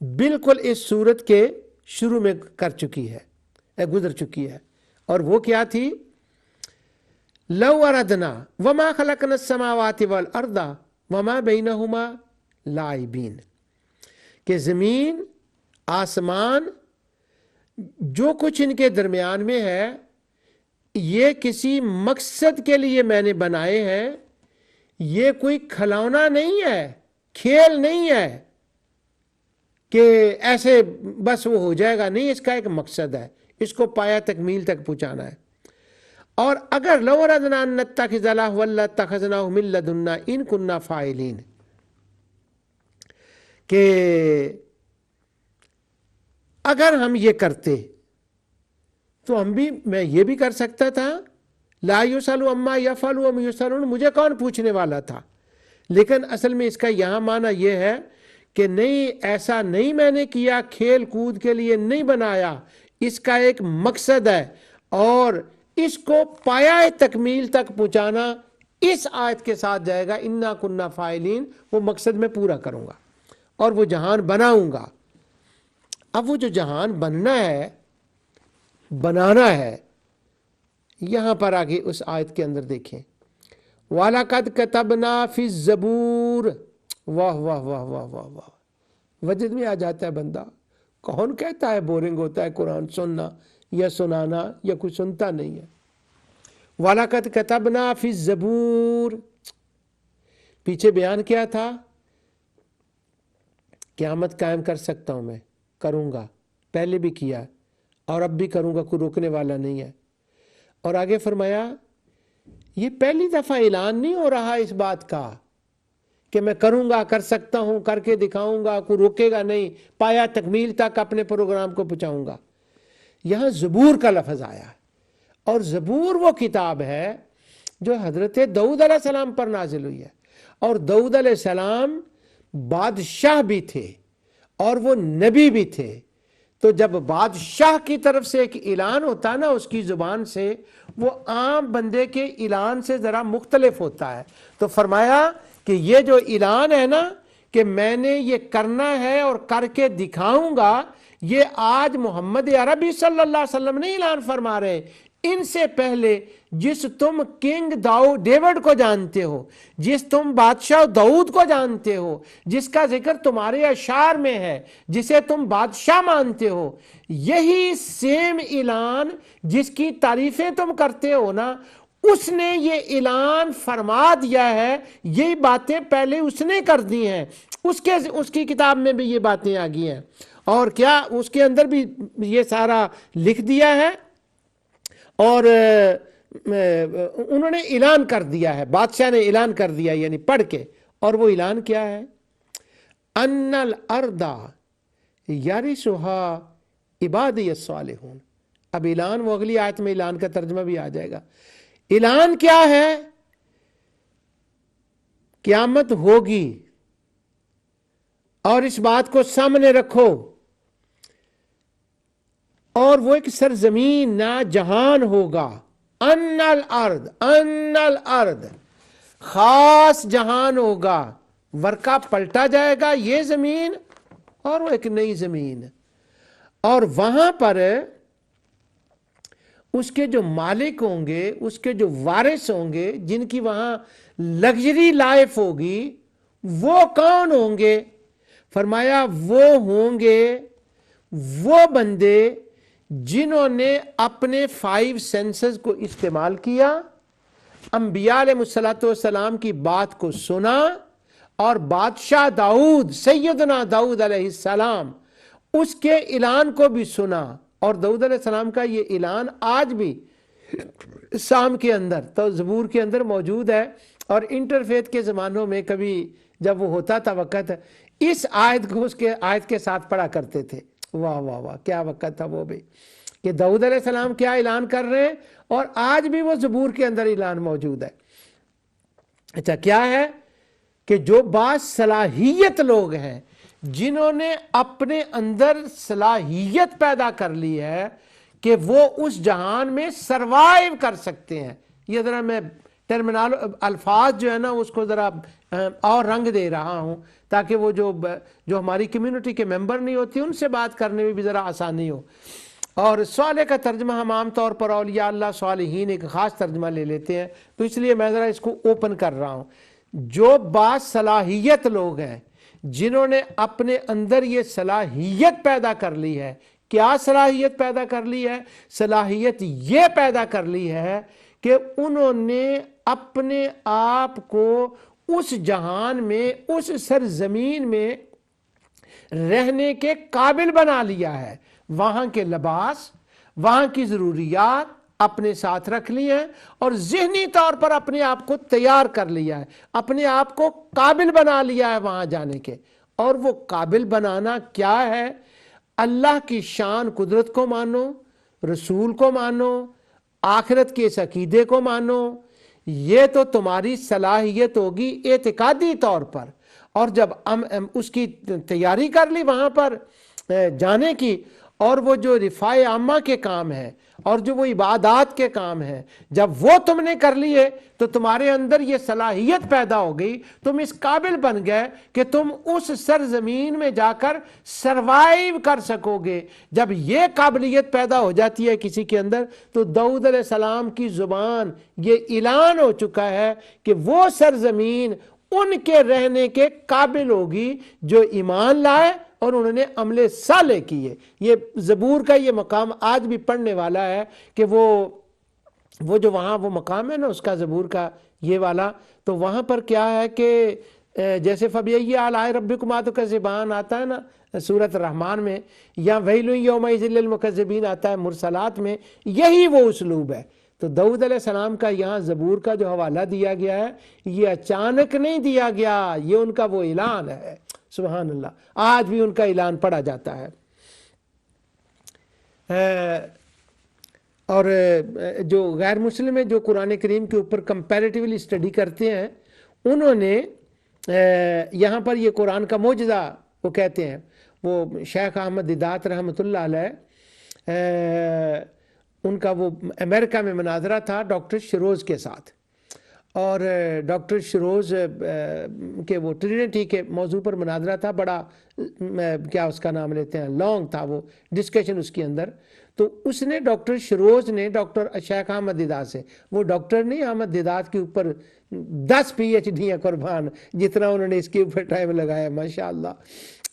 بالکل اس صورت کے شروع میں کر چکی ہے، گزر چکی ہے، اور وہ کیا تھی؟ لو اردنا وما خلقنا السماوات والارض وما بینہما لاعبین، کہ زمین آسمان جو کچھ ان کے درمیان میں ہے یہ کسی مقصد کے لیے میں نے بنائے ہیں، یہ کوئی کھلونا نہیں ہے، کھیل نہیں ہے کہ ایسے بس وہ ہو جائے گا، نہیں، اس کا ایک مقصد ہے، اس کو پایا تکمیل تک پہنچانا ہے۔ اور اگر لو اردنا ان نتخذ لہوا لاتخذناہ من لدنا ان کننا فاعلین، کہ اگر ہم یہ کرتے تو میں یہ بھی کر سکتا تھا، لا یسأل عما یفعل وهم یسألون، مجھے کون پوچھنے والا تھا؟ لیکن اصل میں اس کا یہاں معنی یہ ہے کہ نہیں، ایسا نہیں میں نے کیا، کھیل کود کے لیے نہیں بنایا، اس کا ایک مقصد ہے، اور اس کو پایا تکمیل تک پہنچانا اس آیت کے ساتھ جائے گا، انا کننا فاعلین، وہ مقصد میں پورا کروں گا اور وہ جہان بناؤں گا۔ اب وہ جو جہان بنانا ہے، یہاں پر آگے اس آیت کے اندر دیکھیں، وَلَقَدْ كَتَبْنَا فِي الزَّبُورِ، واہ واہ واہ واہ واہ واہ، وجد میں آ جاتا ہے بندہ۔ کون کہتا ہے بورنگ ہوتا ہے قرآن سننا یا سنانا، یا کوئی سنتا نہیں ہے۔ وَلَقَدْ كَتَبْنَا فِي الزَّبُورِ، پیچھے بیان کیا تھا؟ قیامت قائم کر سکتا ہوں میں، کروں گا، پہلے بھی کیا اور اب بھی کروں گا، کوئی روکنے والا نہیں ہے۔ اور آگے فرمایا یہ پہلی دفعہ اعلان نہیں ہو رہا اس بات کا کہ میں کروں گا، کر سکتا ہوں، کر کے دکھاؤں گا، کوئی روکے گا نہیں، پایا تکمیل تک اپنے پروگرام کو پہنچاؤں گا۔ یہاں زبور کا لفظ آیا، اور زبور وہ کتاب ہے جو حضرت داؤد علیہ السلام پر نازل ہوئی ہے، اور داؤد علیہ السلام بادشاہ بھی تھے اور وہ نبی بھی تھے۔ تو جب بادشاہ کی طرف سے ایک اعلان ہوتا ہے نا اس کی زبان سے، وہ عام بندے کے اعلان سے ذرا مختلف ہوتا ہے۔ تو فرمایا کہ یہ جو اعلان ہے نا کہ میں نے یہ کرنا ہے اور کر کے دکھاؤں گا، یہ آج محمد عربی صلی اللہ علیہ وسلم نہیں اعلان فرما رہے، ان سے پہلے جس تم کنگ ڈیوڈ کو جانتے ہو، جس تم بادشاہ داؤد کو جانتے ہو، جس کا ذکر تمہارے اشعار میں ہے، جسے تم بادشاہ مانتے ہو، یہی سیم اعلان جس کی تعریفیں تم کرتے ہو نا، اس نے یہ اعلان فرما دیا ہے، یہی باتیں پہلے اس نے کر دی ہیں، اس کی کتاب میں بھی یہ باتیں آ گئی ہیں، اور کیا اس کے اندر بھی یہ سارا لکھ دیا ہے، اور انہوں نے اعلان کر دیا ہے، بادشاہ نے اعلان کر دیا یعنی پڑھ کے۔ اور وہ اعلان کیا ہے؟ ان الارض یرثها عبادی الصالحون۔ اب اعلان وہ اگلی آیت میں اعلان کا ترجمہ بھی آ جائے گا۔ اعلان کیا ہے؟ قیامت ہوگی، اور اس بات کو سامنے رکھو، اور وہ ایک سرزمین نا جہان ہوگا، ان الارض، خاص جہان ہوگا، ورقہ پلٹا جائے گا یہ زمین اور وہ ایک نئی زمین، اور وہاں پر اس کے جو مالک ہوں گے، اس کے جو وارث ہوں گے، جن کی وہاں لگژری لائف ہوگی، وہ کون ہوں گے؟ فرمایا وہ ہوں گے وہ بندے جنہوں نے اپنے 5 سینسز کو استعمال کیا، انبیاء علیہ السلام کی بات کو سنا، اور بادشاہ داؤد، سیدنا داؤد علیہ السلام، اس کے اعلان کو بھی سنا۔ اور داؤد علیہ السلام کا یہ اعلان آج بھی سام کے اندر، تو زبور کے اندر موجود ہے، اور انٹرفیتھ کے زمانوں میں کبھی جب وہ ہوتا تھا وقت، اس آیت کو اس کے آیت کے ساتھ پڑھا کرتے تھے۔ واہ واہ واہ، کیا وقت تھا وہ بھی، کہ داؤد علیہ السلام کیا اعلان کر رہے ہیں، اور آج بھی وہ زبور کے اندر اعلان موجود ہے۔ اچھا، کیا ہے؟ کہ جو باصلاحیت لوگ ہیں، جنہوں نے اپنے اندر صلاحیت پیدا کر لی ہے کہ وہ اس جہان میں سروائیو کر سکتے ہیں۔ یہ ذرا میں الفاظ جو ہے نا اس کو ذرا اور رنگ دے رہا ہوں تاکہ وہ جو ہماری کمیونٹی کے ممبر نہیں ہوتی ان سے بات کرنے میں بھی ذرا آسانی ہو۔ اور صالح کا ترجمہ ہم عام طور پر اولیاء اللہ صالحین ایک خاص ترجمہ لے لیتے ہیں، تو اس لیے میں ذرا اس کو اوپن کر رہا ہوں۔ جو با صلاحیت لوگ ہیں، جنہوں نے اپنے اندر یہ صلاحیت پیدا کر لی ہے، کیا صلاحیت پیدا کر لی ہے؟ صلاحیت یہ پیدا کر لی ہے کہ انہوں نے اپنے آپ کو اس جہان میں، اس سرزمین میں رہنے کے قابل بنا لیا ہے۔ وہاں کے لباس، وہاں کی ضروریات اپنے ساتھ رکھ لی ہیں، اور ذہنی طور پر اپنے آپ کو تیار کر لیا ہے، اپنے آپ کو قابل بنا لیا ہے وہاں جانے کے۔ اور وہ قابل بنانا کیا ہے؟ اللہ کی شان قدرت کو مانو، رسول کو مانو، آخرت کے اس عقیدے کو مانو۔ یہ تو تمہاری صلاحیت ہوگی اعتقادی طور پر، اور جب اس کی تیاری کر لی وہاں پر جانے کی، اور وہ جو رفاع عامہ کے کام ہیں اور جو وہ عبادات کے کام ہیں، جب وہ تم نے کر لیے تو تمہارے اندر یہ صلاحیت پیدا ہو گئی، تم اس قابل بن گئے کہ تم اس سرزمین میں جا کر سروائیو کر سکو گے۔ جب یہ قابلیت پیدا ہو جاتی ہے کسی کے اندر، تو داؤد علیہ السلام کی زبان یہ اعلان ہو چکا ہے کہ وہ سرزمین ان کے رہنے کے قابل ہوگی جو ایمان لائے اور انہوں نے عمل صالح کیے۔ یہ زبور کا یہ مقام آج بھی پڑھنے والا ہے کہ وہ جو وہاں وہ مقام ہے نا اس کا، زبور کا یہ والا، تو وہاں پر کیا ہے کہ جیسے فَبِأَيِّ آلَاءِ رَبِّكُمَا تُكَذِّبَانِ آتا ہے نا سورۃ الرحمن میں، یا وَيْلٌ يَوْمَئِذٍ لِّلْمُكَذِّبِينَ آتا ہے مرسلات میں، یہی وہ اسلوب ہے۔ تو داؤد علیہ السلام کا یہاں زبور کا جو حوالہ دیا گیا ہے، یہ اچانک نہیں دیا گیا، یہ ان کا وہ اعلان ہے۔ سبحان اللہ، آج بھی ان کا اعلان پڑھا جاتا ہے۔ اور جو غیر مسلم ہیں جو قرآن کریم کے اوپر کمپیریٹیولی اسٹڈی کرتے ہیں، انہوں نے یہاں پر یہ قرآن کا معجزہ وہ کہتے ہیں، وہ شیخ احمد دیدات رحمۃ اللہ علیہ، ان کا وہ امریکہ میں مناظرہ تھا ڈاکٹر شروز کے ساتھ، اور ڈاکٹر شروز کے وہ ٹرینٹی کے موضوع پر مناظرہ تھا، بڑا کیا اس کا نام لیتے ہیں، لانگ تھا وہ ڈسکشن اس کے اندر۔ تو اس نے ڈاکٹر شروز نے ڈاکٹر شیخ احمد دیدات سے، وہ ڈاکٹر نہیں، احمد دیدات کے اوپر 10 PhD ہیں قربان، جتنا انہوں نے اس کے اوپر ٹائم لگایا، ماشاءاللہ،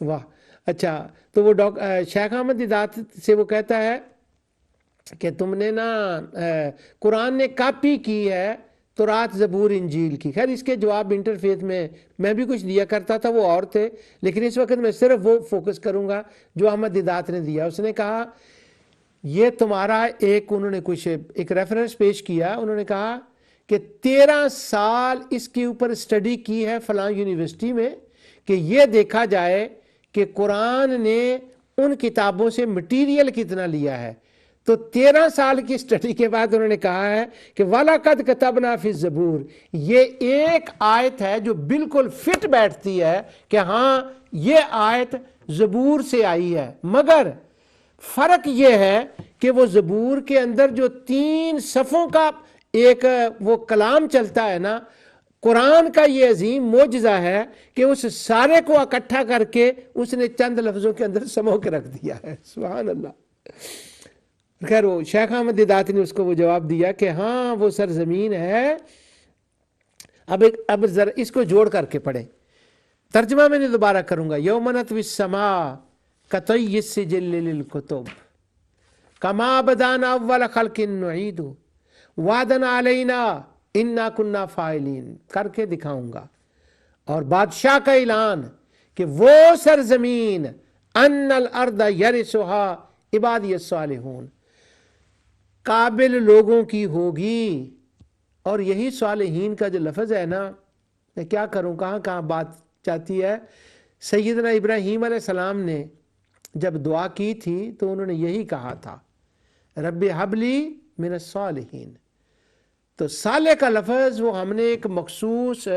واہ۔ اچھا، تو وہ شیخ احمد دیدات سے وہ کہتا ہے کہ تم نے نا قرآن نے کاپی کی ہے تورات زبور انجیل کی۔ خیر اس کے جواب انٹرفیت میں بھی کچھ دیا کرتا تھا، وہ اور تھے، لیکن اس وقت میں صرف وہ فوکس کروں گا جو احمد دیدات نے دیا۔ اس نے کہا یہ تمہارا انہوں نے کچھ ایک ریفرنس پیش کیا، انہوں نے کہا کہ 13 سال اس کے اوپر اسٹڈی کی ہے فلاں یونیورسٹی میں، کہ یہ دیکھا جائے کہ قرآن نے ان کتابوں سے مٹیریل کتنا لیا ہے۔ تو 13 سال کی اسٹڈی کے بعد انہوں نے کہا ہے کہ وَلَقَدْ كَتَبْنَا فِي الزَّبُورِ، یہ ایک آیت ہے جو بالکل فٹ بیٹھتی ہے کہ ہاں یہ آیت زبور سے آئی ہے، مگر فرق یہ ہے کہ وہ زبور کے اندر جو 3 صفوں کا ایک وہ کلام چلتا ہے نا، قرآن کا یہ عظیم معجزہ ہے کہ اس سارے کو اکٹھا کر کے اس نے چند لفظوں کے اندر سمو کے رکھ دیا ہے۔ سبحان اللہ۔ خیر وہ شیخ احمد دیدات نے اس کو وہ جواب دیا کہ ہاں وہ سرزمین ہے۔ اب ذرا اس کو جوڑ کر کے پڑھیں، ترجمہ میں نے دوبارہ کروں گا۔ یوم نطوی السماء کطی السجل للکتب کما بدانا اول خلق نعید وعدا علینا انا کنا فاعلین، کر کے دکھاؤں گا۔ اور بادشاہ کا اعلان کہ وہ سرزمین ان الارض یرثها عبادی الصالحون، قابل لوگوں کی ہوگی۔ اور یہی صالحین کا جو لفظ ہے نا، میں کیا کروں، کہاں بات چاہتی ہے۔ سیدنا ابراہیم علیہ السلام نے جب دعا کی تھی تو انہوں نے یہی کہا تھا، رب حب لی من الصالحین۔ تو صالح کا لفظ وہ ہم نے ایک مخصوص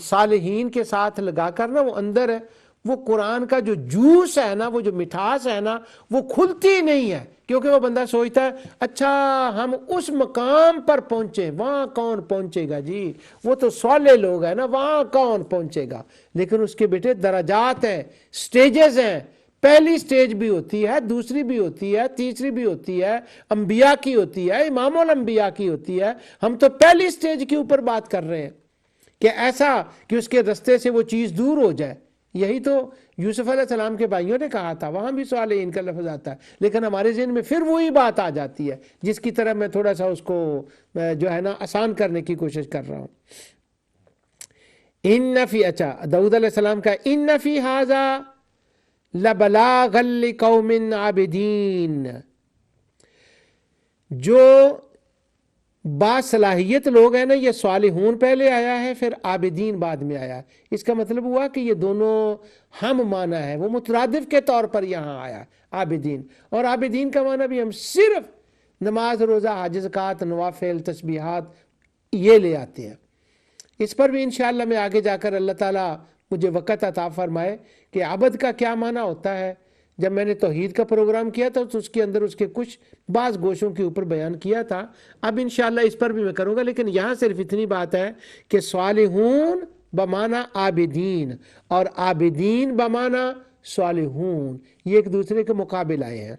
صالحین کے ساتھ لگا کر نا وہ اندر وہ قرآن کا جو جوس ہے نا، وہ جو مٹھاس ہے نا، وہ کھلتی نہیں ہے، کیونکہ وہ بندہ سوچتا ہے اچھا ہم اس مقام پر پہنچے، وہاں کون پہنچے گا جی، وہ تو صالح لوگ ہیں نا، وہاں کون پہنچے گا۔ لیکن اس کے بیٹے درجات ہیں، سٹیجز ہیں، پہلی سٹیج بھی ہوتی ہے، دوسری بھی ہوتی ہے، تیسری بھی ہوتی ہے، انبیاء کی ہوتی ہے، امام الانبیاء کی ہوتی ہے۔ ہم تو پہلی سٹیج کے اوپر بات کر رہے ہیں کہ ایسا کہ اس کے رستے سے وہ چیز دور ہو جائے۔ یہی تو یوسف علیہ السلام کے بھائیوں نے کہا تھا، وہاں بھی صالحین کا لفظ آتا ہے، لیکن ہمارے ذہن میں پھر وہی بات آ جاتی ہے جس کی طرح میں تھوڑا سا اس کو جو ہے نا آسان کرنے کی کوشش کر رہا ہوں۔ ان فی، اچھا داؤد علیہ السلام کا ان فی ھذا لبلاغا لقوم عابدین، جو باصلاحیت لوگ ہیں نا، یہ صالحون پہلے آیا ہے، پھر عابدین بعد میں آیا ہے۔ اس کا مطلب ہوا کہ یہ دونوں ہم معنی ہے، وہ مترادف کے طور پر یہاں آیا عابدین، اور عابدین کا معنی بھی ہم صرف نماز، روزہ، حج، زکوٰۃ، نوافل، تسبیحات یہ لے آتے ہیں۔ اس پر بھی انشاءاللہ میں آگے جا کر اللہ تعالیٰ مجھے وقت عطا فرمائے کہ عبد کا کیا معنی ہوتا ہے۔ جب میں نے توحید کا پروگرام کیا تھا تو اس کے اندر اس کے کچھ بعض گوشوں کے اوپر بیان کیا تھا، اب انشاءاللہ اس پر بھی میں کروں گا، لیکن یہاں صرف اتنی بات ہے کہ صالحون بمعنی عابدین اور عابدین بمعنی صالحون، یہ ایک دوسرے کے مقابل آئے ہیں۔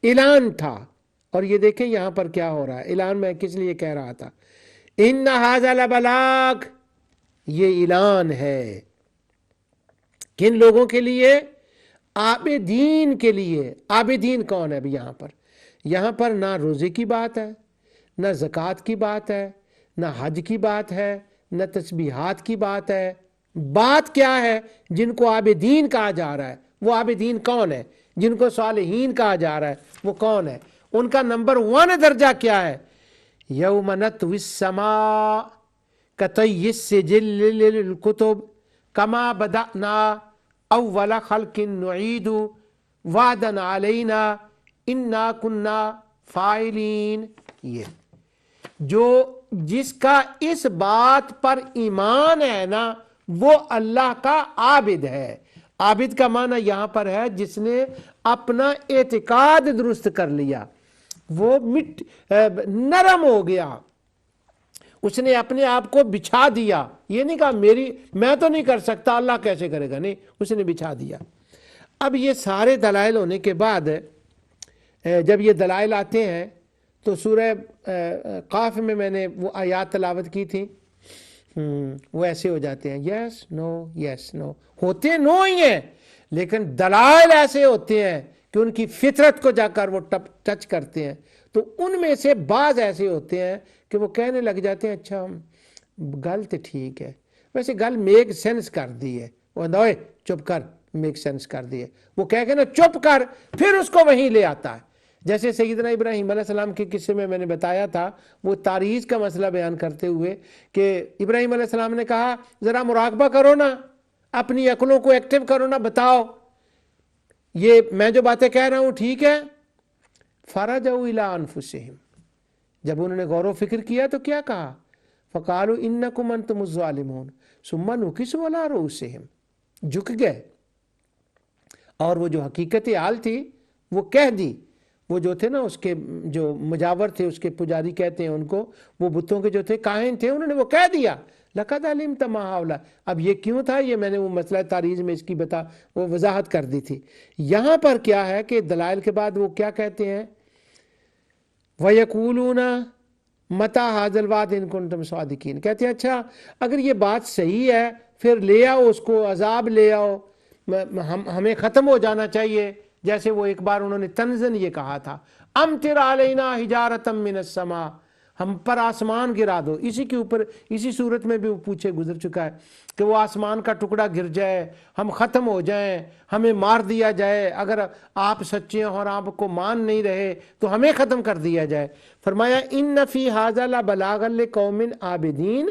اعلان تھا، اور یہ دیکھیں یہاں پر کیا ہو رہا ہے۔ اعلان میں کس لیے کہہ رہا تھا؟ ان ھذا لبلاغ، یہ اعلان ہے کن لوگوں کے لیے؟ عابدین کے لیے۔ عابدین کون ہے ابھی یہاں پر نہ روزے کی بات ہے، نہ زکوٰۃ کی بات ہے، نہ حج کی بات ہے، نہ تسبیحات کی بات ہے۔ بات کیا ہے؟ جن کو عابدین کہا جا رہا ہے وہ عابدین کون ہے؟ جن کو صالحین کہا جا رہا ہے وہ کون ہے؟ ان کا نمبر 1 درجہ کیا ہے؟ یوم نطوی السماء کطی السجل للکتب کما بدأنا اول خلق نعید وعدا علینا انا کنا فاعلین۔ یہ جو جس کا اس بات پر ایمان ہے نا، وہ اللہ کا عابد ہے۔ عابد کا معنی یہاں پر ہے جس نے اپنا اعتقاد درست کر لیا، وہ نرم ہو گیا، اس نے اپنے آپ کو بچھا دیا۔ یہ نہیں کہا میں تو نہیں کر سکتا، اللہ کیسے کرے گا، نہیں، اس نے بچھا دیا۔ اب یہ سارے دلائل ہونے کے بعد جب یہ دلائل آتے ہیں تو سورہ قاف میں نے وہ آیات تلاوت کی تھی، وہ ایسے ہو جاتے ہیں، یس نو یس نو، ہوتے نو ہی ہیں، لیکن دلائل ایسے ہوتے ہیں کہ ان کی فطرت کو جا کر وہ ٹچ کرتے ہیں۔ تو ان میں سے بعض ایسے ہوتے ہیں کہ وہ کہنے لگ جاتے ہیں اچھا گل تو ٹھیک ہے، ویسے گل میک سینس کر دی ہے، وہ اوئے چپ کر، میک سینس کر دی ہے، وہ کہہ کے نا چپ کر، پھر اس کو وہیں لے آتا ہے۔ جیسے سیدنا ابراہیم علیہ السلام کے قصے میں نے بتایا تھا، وہ تاریخ کا مسئلہ بیان کرتے ہوئے کہ ابراہیم علیہ السلام نے کہا ذرا مراقبہ کرو نا، اپنی عقلوں کو ایکٹیو کرو نا، بتاؤ یہ میں جو باتیں کہہ رہا ہوں ٹھیک ہے؟ فرجعوا الی انفسہم، جب انہوں نے غور و فکر کیا تو کیا کہا؟ فقالوا انکم انتم الظالمون ثم نکسوا علی رؤوسہم، جھک گئے، اور وہ جو حقیقت حال تھی وہ کہہ دی۔ وہ جو تھے نا اس کے جو مجاور تھے، اس کے پجاری کہتے ہیں ان کو، وہ بتوں کے جو تھے کاہن تھے، انہوں نے وہ کہہ دیا لقد علمت ما ہؤلاء۔ اب یہ کیوں تھا؟ یہ میں نے وہ مسئلہ تاریخ میں اس کی وہ وضاحت کر دی تھی۔ یہاں پر کیا ہے کہ دلائل کے بعد وہ کیا کہتے ہیں؟ وَيَقُولُونَ مَتَى هَذَا الْوَعْدُ إِن كُنتُمْ صَادِقِينَ، کہتے ہیں اچھا اگر یہ بات صحیح ہے پھر لے آؤ اس کو، عذاب لے آؤ، ہمیں ختم ہو جانا چاہیے، جیسے وہ ایک بار انہوں نے تنزن یہ کہا تھا امطر علینا حجارۃ من السماء، ہم پر آسمان گرا دو۔ اسی کے اوپر اسی صورت میں بھی وہ پوچھے گزر چکا ہے کہ وہ آسمان کا ٹکڑا گر جائے، ہم ختم ہو جائیں، ہمیں مار دیا جائے، اگر آپ سچے ہیں اور آپ کو مان نہیں رہے تو ہمیں ختم کر دیا جائے۔ فرمایا ان فی ھذا لبلاغا لقوم عابدین،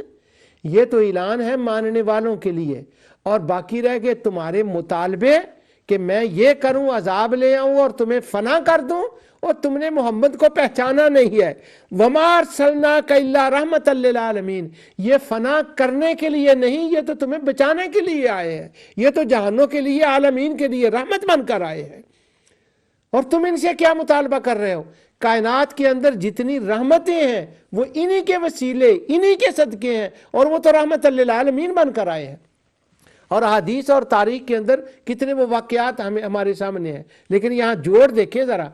یہ تو اعلان ہے ماننے والوں کے لیے، اور باقی رہ گئے تمہارے مطالبے کہ میں یہ کروں عذاب لے آؤں اور تمہیں فنا کر دوں، اور تم نے محمد کو پہچانا نہیں ہے۔ وما ارسلناک الا رحمۃ للعالمین، یہ فنا کرنے کے لیے نہیں، یہ تو تمہیں بچانے کے لیے آئے ہیں، یہ تو جہانوں کے لیے، عالمین کے لیے رحمت بن کر آئے ہیں، اور تم ان سے کیا مطالبہ کر رہے ہو؟ کائنات کے اندر جتنی رحمتیں ہیں وہ انہی کے وسیلے، انہی کے صدقے ہیں، اور وہ تو رحمت للعالمین بن کر آئے ہیں۔ اور حدیث اور تاریخ کے اندر کتنے وہ واقعات ہمارے سامنے ہیں، لیکن یہاں جوڑ دیکھیں ذرا،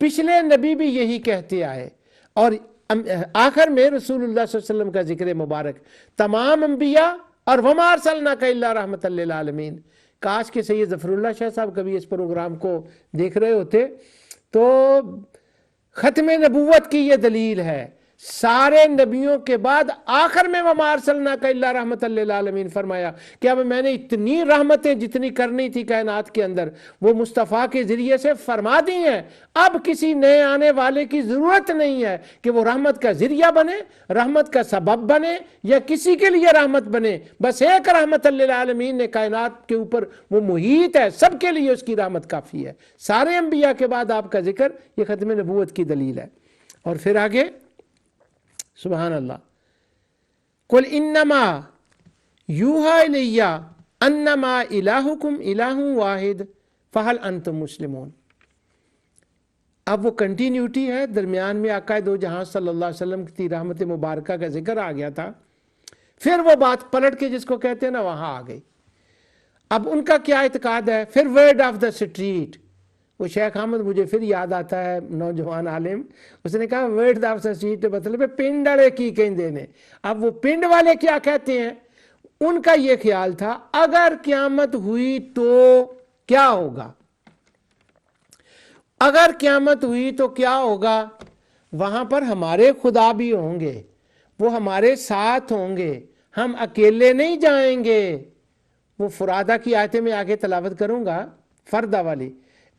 پچھلے نبی بھی یہی کہتے آئے، اور آخر میں رسول اللہ صلی اللہ علیہ وسلم کا ذکر مبارک، تمام انبیاء اور وما ارسلناک الا رحمۃ للعالمین۔ کاش کہ سید ظفر اللہ شاہ صاحب کبھی اس پروگرام کو دیکھ رہے ہوتے تو ختم نبوت کی یہ دلیل ہے، سارے نبیوں کے بعد آخر میں وما ارسلناک الا رحمۃ للعالمین فرمایا کہ اب میں نے اتنی رحمتیں جتنی کرنی تھی کائنات کے اندر وہ مصطفیٰ کے ذریعے سے فرما دی ہیں، اب کسی نئے آنے والے کی ضرورت نہیں ہے کہ وہ رحمت کا ذریعہ بنے، رحمت کا سبب بنے، یا کسی کے لیے رحمت بنے۔ بس ایک رحمت للعالمین نے کائنات کے اوپر وہ محیط ہے، سب کے لیے اس کی رحمت کافی ہے۔ سارے انبیاء کے بعد آپ کا ذکر، یہ ختم نبوت کی دلیل ہے۔ اور پھر آگے سبحان اللہ، قل انما یوحی الی انما الہکم الہ واحد فہل انتم مسلمون۔ اب وہ کنٹینیوٹی ہے، درمیان میں آقا دو جہاں صلی اللہ علیہ وسلم کی رحمت مبارکہ کا ذکر آ گیا تھا، پھر وہ بات پلٹ کے جس کو کہتے ہیں نا وہاں آ گئی۔ اب ان کا کیا اعتقاد ہے؟ پھر ورڈ آف دا سٹریٹ، وہ شیخ احمد مجھے پھر یاد آتا ہے، نوجوان عالم، اس نے کہا ورڈ آف دا سٹریٹ مطلب پنڈ والے کی کہندے نے۔ اب وہ پنڈ والے کیا کہتے ہیں؟ ان کا یہ خیال تھا اگر قیامت ہوئی تو کیا ہوگا، اگر قیامت ہوئی تو کیا ہوگا؟ وہاں پر ہمارے خدا بھی ہوں گے، وہ ہمارے ساتھ ہوں گے، ہم اکیلے نہیں جائیں گے۔ وہ فرادہ کی آیتیں میں آگے تلاوت کروں گا، فردہ والی،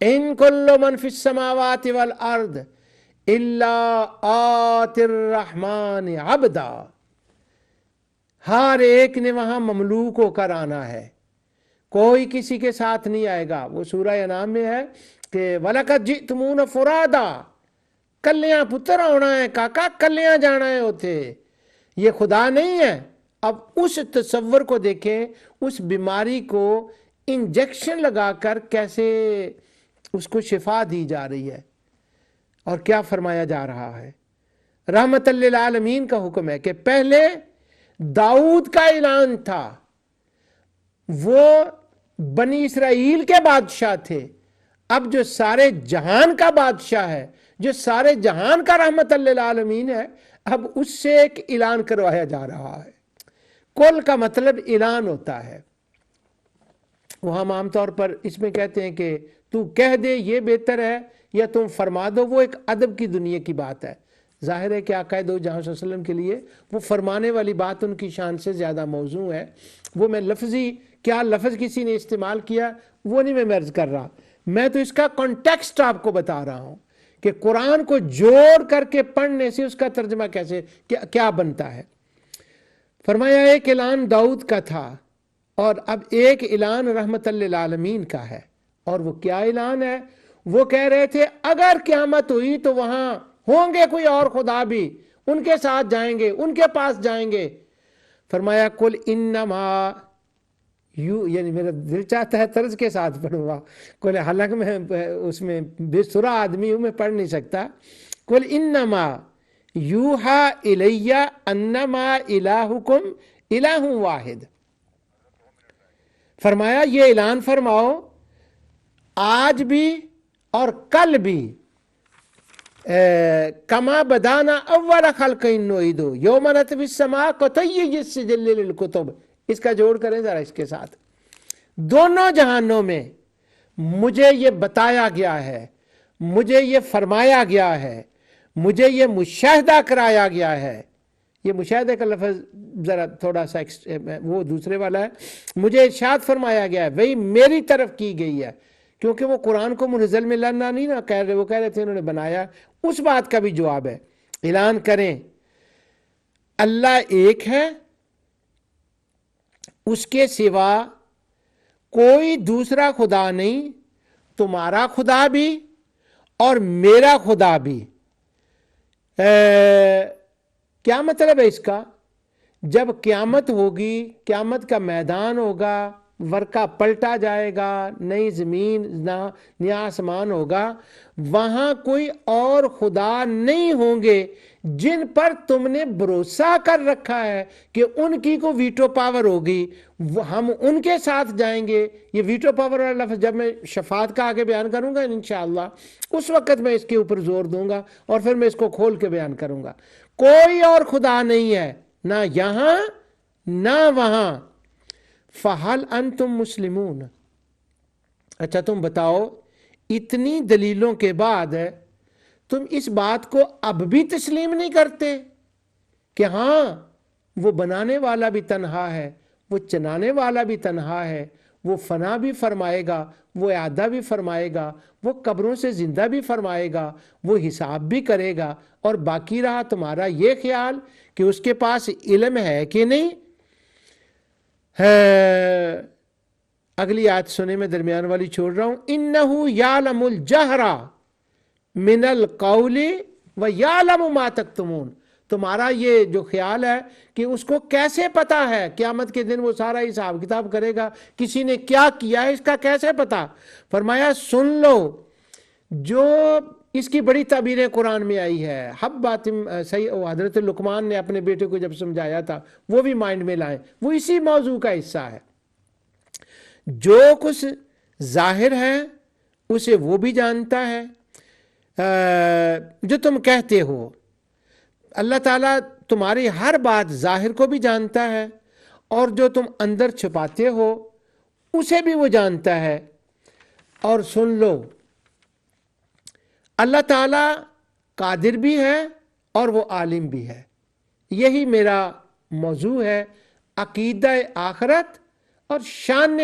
ان کل من فی السماوات والارض الا آتی الرحمن عبدا، ہر ایک نے وہاں مملوک ہو کر آنا ہے، کوئی کسی کے ساتھ نہیں آئے گا۔ وہ سورہ انعام میں ہے کہ وَلَقَدْ جِئْتُمُونَ فُرَادًا، کلیاں پتر ہونا ہے کاکا، کلیاں جانا ہے ہوتے، یہ خدا نہیں ہے۔ اب اس تصور کو دیکھیں، اس بیماری کو انجیکشن لگا کر کیسے اس کو شفا دی جا رہی ہے، اور کیا فرمایا جا رہا ہے۔ رحمت للعالمین کا حکم ہے کہ پہلے داؤد کا اعلان تھا، وہ بنی اسرائیل کے بادشاہ تھے، اب جو سارے جہان کا بادشاہ ہے، جو سارے جہان کا رحمت للعالمین ہے، اب اس سے ایک اعلان کروایا جا رہا ہے۔ کل کا مطلب اعلان ہوتا ہے، وہ ہم عام طور پر اس میں کہتے ہیں کہ تو کہہ دے یہ بہتر ہے، یا تم فرما دو، وہ ایک ادب کی دنیا کی بات ہے۔ ظاہر ہے کہ آقا دو جہاں صلی اللہ علیہ وسلم کے لیے وہ فرمانے والی بات ان کی شان سے زیادہ موزوں ہے۔ وہ میں لفظی کیا لفظ کسی نے استعمال کیا وہ نہیں میں عرض کر رہا، میں تو اس کا کانٹیکسٹ آپ کو بتا رہا ہوں کہ قرآن کو جوڑ کر کے پڑھنے سے اس کا ترجمہ کیسے کیا بنتا ہے۔ فرمایا ایک اعلان داؤد کا تھا، اور اب ایک اعلان رحمت للعالمین کا ہے۔ اور وہ کیا اعلان ہے؟ وہ کہہ رہے تھے اگر قیامت ہوئی تو وہاں ہوں گے کوئی اور خدا بھی، ان کے ساتھ جائیں گے، ان کے پاس جائیں گے۔ فرمایا قل انما یعنی میرا دل چاہتا ہے طرز کے ساتھ پڑھوں گا، حالانکہ میں اس میں بے سرا آدمی ہوں، میں پڑھ نہیں سکتا۔ قل انما یوحی الی انما الہکم الہ واحد۔ فرمایا یہ اعلان فرماؤ آج بھی اور کل بھی، کما بدانا اول خلق نعیدہ یوم نطوی السماء کطی السجل للکتب۔ اس کا جوڑ کریں ذرا اس کے ساتھ، دونوں جہانوں میں مجھے یہ بتایا گیا ہے، مجھے یہ فرمایا گیا ہے، مجھے یہ مشاہدہ کرایا گیا ہے۔ یہ مشاہدے کا لفظ ذرا تھوڑا سا وہ دوسرے والا ہے، مجھے ارشاد فرمایا گیا ہے، وہی میری طرف کی گئی ہے، کیونکہ وہ قرآن کو منزل میں لانا نہیں نہ کہہ رہے، وہ کہہ رہے تھے انہوں نے بنایا، اس بات کا بھی جواب ہے۔ اعلان کریں اللہ ایک ہے، اس کے سوا کوئی دوسرا خدا نہیں، تمہارا خدا بھی اور میرا خدا بھی۔ کیا مطلب ہے اس کا؟ جب قیامت ہوگی، قیامت کا میدان ہوگا، ورقہ پلٹا جائے گا، نئی زمین نیا آسمان ہوگا، وہاں کوئی اور خدا نہیں ہوں گے جن پر تم نے بھروسہ کر رکھا ہے کہ ان کی کو ویٹو پاور ہوگی، ہم ان کے ساتھ جائیں گے۔ یہ ویٹو پاور والا لفظ جب میں شفاعت کا آگے بیان کروں گا انشاءاللہ، اس وقت میں اس کے اوپر زور دوں گا اور پھر میں اس کو کھول کے بیان کروں گا۔ کوئی اور خدا نہیں ہے، نہ یہاں نہ وہاں۔ فَهَلْ أَنْتُمْ مُسْلِمُونَ، اچھا تم بتاؤ، اتنی دلیلوں کے بعد تم اس بات کو اب بھی تسلیم نہیں کرتے کہ ہاں وہ بنانے والا بھی تنہا ہے، وہ چلانے والا بھی تنہا ہے، وہ فنا بھی فرمائے گا، وہ اعادہ بھی فرمائے گا، وہ قبروں سے زندہ بھی فرمائے گا، وہ حساب بھی کرے گا، اور باقی رہا تمہارا یہ خیال کہ اس کے پاس علم ہے کہ نہیں ہے۔ اگلی آیت سنے، میں درمیان والی چھوڑ رہا ہوں۔ اِنَّهُ يَعْلَمُ الْجَهْرَ مِنَ الْقَوْلِ وَيَعْلَمُ مَا تَكْتُمُونَ۔ تمہارا یہ جو خیال ہے کہ اس کو کیسے پتا ہے، قیامت کے دن وہ سارا حساب کتاب کرے گا، کسی نے کیا کیا ہے اس کا کیسے پتا؟ فرمایا سن لو، جو اس کی بڑی تعبیریں قرآن میں آئی ہے۔ حضرت لقمان نے اپنے بیٹے کو جب سمجھایا تھا، وہ بھی مائنڈ میں لائیں، وہ اسی موضوع کا حصہ ہے۔ جو کچھ ظاہر ہے اسے وہ بھی جانتا ہے، جو تم کہتے ہو۔ اللہ تعالیٰ تمہاری ہر بات ظاہر کو بھی جانتا ہے، اور جو تم اندر چھپاتے ہو اسے بھی وہ جانتا ہے۔ اور سن لو، اللہ تعالیٰ قادر بھی ہے اور وہ عالم بھی ہے۔ یہی میرا موضوع ہے، عقیدہ آخرت اور شان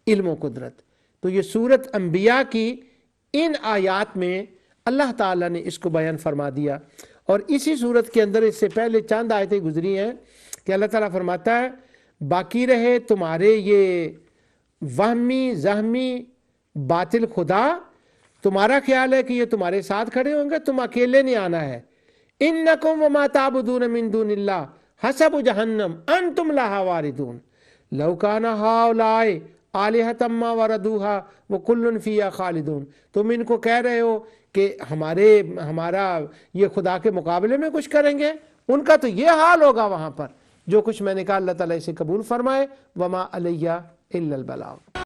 علم و قدرت۔ تو یہ سورت انبیاء کی ان آیات میں اللہ تعالیٰ نے اس کو بیان فرما دیا، اور اسی سورت کے اندر اس سے پہلے چند آیتیں گزری ہیں کہ اللہ تعالیٰ فرماتا ہے باقی رہے تمہارے یہ وہمی ذہمی باطل خدا، تمہارا خیال ہے کہ یہ تمہارے ساتھ کھڑے ہوں گے، تم اکیلے نہیں آنا ہے۔ انکم وما تعبدون من دون اللہ حسب جہنم انتم لہا واردون لو کان ہؤلاء آلہۃ ما وردوہا وکل فیہا خالدون۔ تم ان کو کہہ رہے ہو کہ ہمارا یہ خدا کے مقابلے میں کچھ کریں گے، ان کا تو یہ حال ہوگا وہاں پر۔ جو کچھ میں نے کہا اللہ تعالیٰ اسے قبول فرمائے۔ وما علیہ الا البلاغ۔